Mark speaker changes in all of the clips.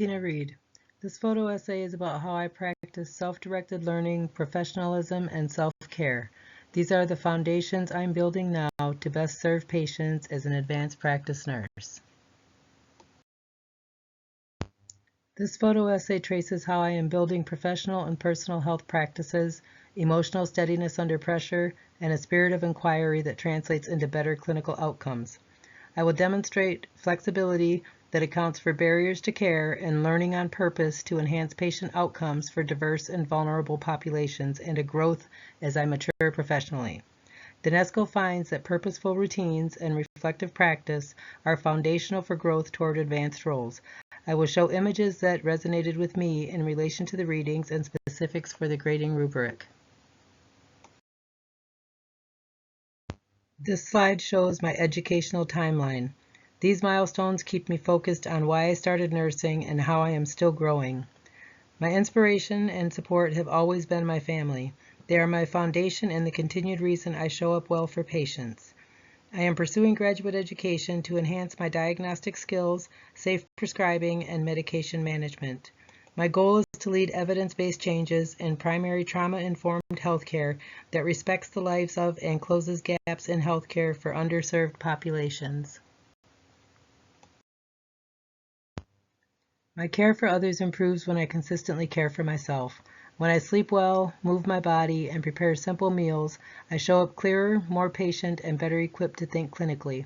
Speaker 1: Tina Reed. This photo essay is about how I practice self-directed learning, professionalism, and self-care. These are the foundations I'm building now to best serve patients as an advanced practice nurse. This photo essay traces how I am building professional and personal health practices, emotional steadiness under pressure, and a spirit of inquiry that translates into better clinical outcomes. I will demonstrate flexibility that accounts for barriers to care and learning on purpose to enhance patient outcomes for diverse and vulnerable populations and a growth as I mature professionally. Dinesco finds that purposeful routines and reflective practice are foundational for growth toward advanced roles. I will show images that resonated with me in relation to the readings and specifics for the grading rubric. This slide shows my educational timeline. These milestones keep me focused on why I started nursing and how I am still growing. My inspiration and support have always been my family. They are my foundation and the continued reason I show up well for patients. I am pursuing graduate education to enhance my diagnostic skills, safe prescribing, and medication management. My goal is to lead evidence-based changes in primary trauma-informed healthcare that respects the lives of and closes gaps in healthcare for underserved populations. My care for others improves when I consistently care for myself. When I sleep well, move my body, and prepare simple meals, I show up clearer, more patient, and better equipped to think clinically.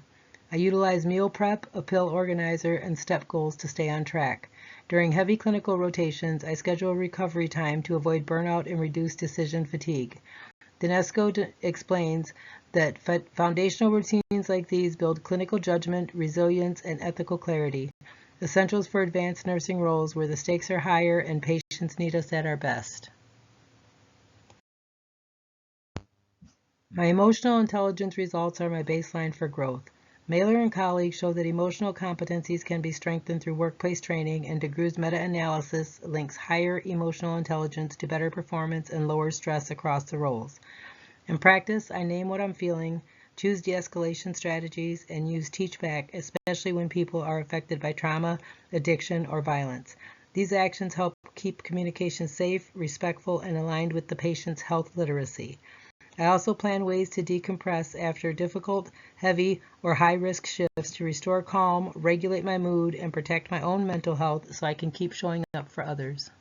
Speaker 1: I utilize meal prep, a pill organizer, and step goals to stay on track. During heavy clinical rotations, I schedule recovery time to avoid burnout and reduce decision fatigue. Dinesco explains that foundational routines like these build clinical judgment, resilience, and ethical clarity. Essentials for advanced nursing roles where the stakes are higher and patients need us at our best. My emotional intelligence results are my baseline for growth. Mailer and colleagues show that emotional competencies can be strengthened through workplace training, and DeGroo's meta-analysis links higher emotional intelligence to better performance and lower stress across the roles. In practice, I name what I'm feeling, choose de-escalation strategies, and use teach-back, especially when people are affected by trauma, addiction, or violence. These actions help keep communication safe, respectful, and aligned with the patient's health literacy. I also plan ways to decompress after difficult, heavy, or high-risk shifts to restore calm, regulate my mood, and protect my own mental health so I can keep showing up for others.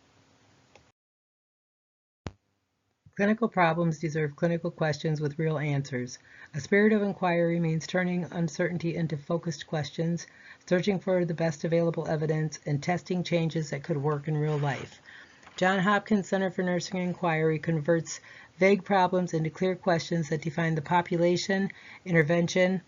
Speaker 1: Clinical problems deserve clinical questions with real answers. A spirit of inquiry means turning uncertainty into focused questions, searching for the best available evidence, and testing changes that could work in real life. Johns Hopkins Center for Nursing Inquiry converts vague problems into clear questions that define the population, intervention,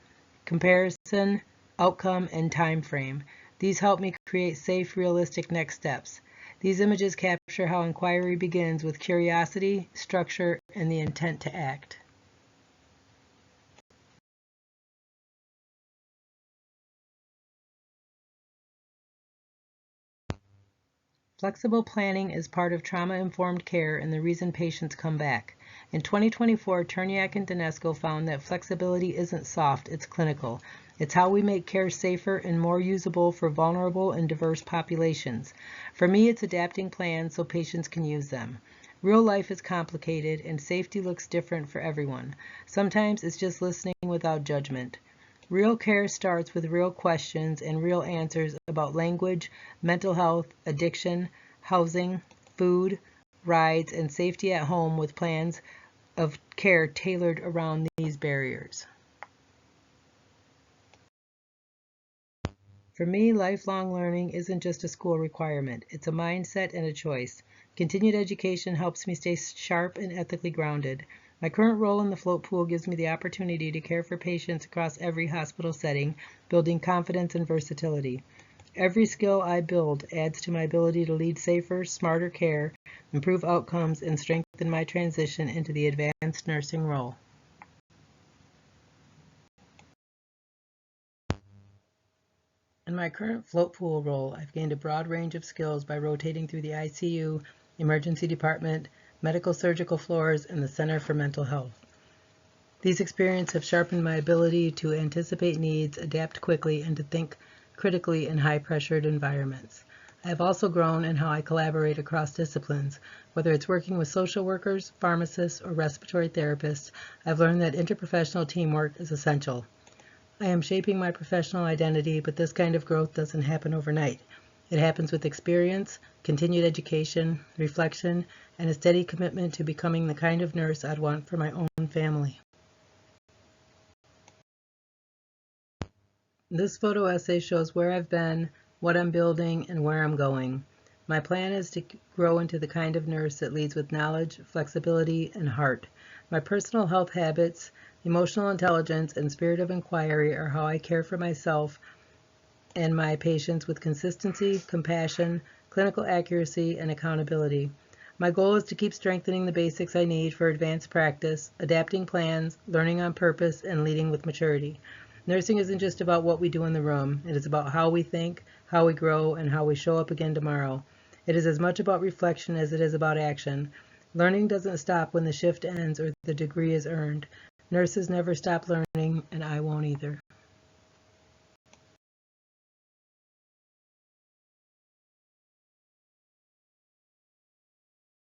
Speaker 1: comparison, outcome, and time frame. These help me create safe, realistic next steps. These images capture how inquiry begins with curiosity, structure, and the intent to act. Flexible planning is part of trauma-informed care and the reason patients come back. In 2024, Turniak and Dinesco found that flexibility isn't soft, it's clinical. It's how we make care safer and more usable for vulnerable and diverse populations. For me, it's adapting plans so patients can use them. Real life is complicated and safety looks different for everyone. Sometimes it's just listening without judgment. Real care starts with real questions and real answers about language, mental health, addiction, housing, food, rides, and safety at home with plans of care tailored around these barriers. For me, lifelong learning isn't just a school requirement. It's a mindset and a choice. Continued education helps me stay sharp and ethically grounded. My current role in the float pool gives me the opportunity to care for patients across every hospital setting, building confidence and versatility. Every skill I build adds to my ability to lead safer, smarter care, improve outcomes, and strengthen my transition into the advanced nursing role. In my current float pool role, I've gained a broad range of skills by rotating through the ICU, emergency department, medical surgical floors, and the Center for Mental Health. These experiences have sharpened my ability to anticipate needs, adapt quickly, and to think critically in high-pressured environments. I've also grown in how I collaborate across disciplines. Whether it's working with social workers, pharmacists, or respiratory therapists, I've learned that interprofessional teamwork is essential. I am shaping my professional identity, but this kind of growth doesn't happen overnight. It happens with experience, continued education, reflection, and a steady commitment to becoming the kind of nurse I'd want for my own family. This photo essay shows where I've been, what I'm building, and where I'm going. My plan is to grow into the kind of nurse that leads with knowledge, flexibility, and heart. My personal health habits, emotional intelligence, and spirit of inquiry are how I care for myself and my patients with consistency, compassion, clinical accuracy, and accountability. My goal is to keep strengthening the basics I need for advanced practice, adapting plans, learning on purpose, and leading with maturity. Nursing isn't just about what we do in the room. It is about how we think, how we grow, and how we show up again tomorrow. It is as much about reflection as it is about action. Learning doesn't stop when the shift ends or the degree is earned. Nurses never stop learning, and I won't either.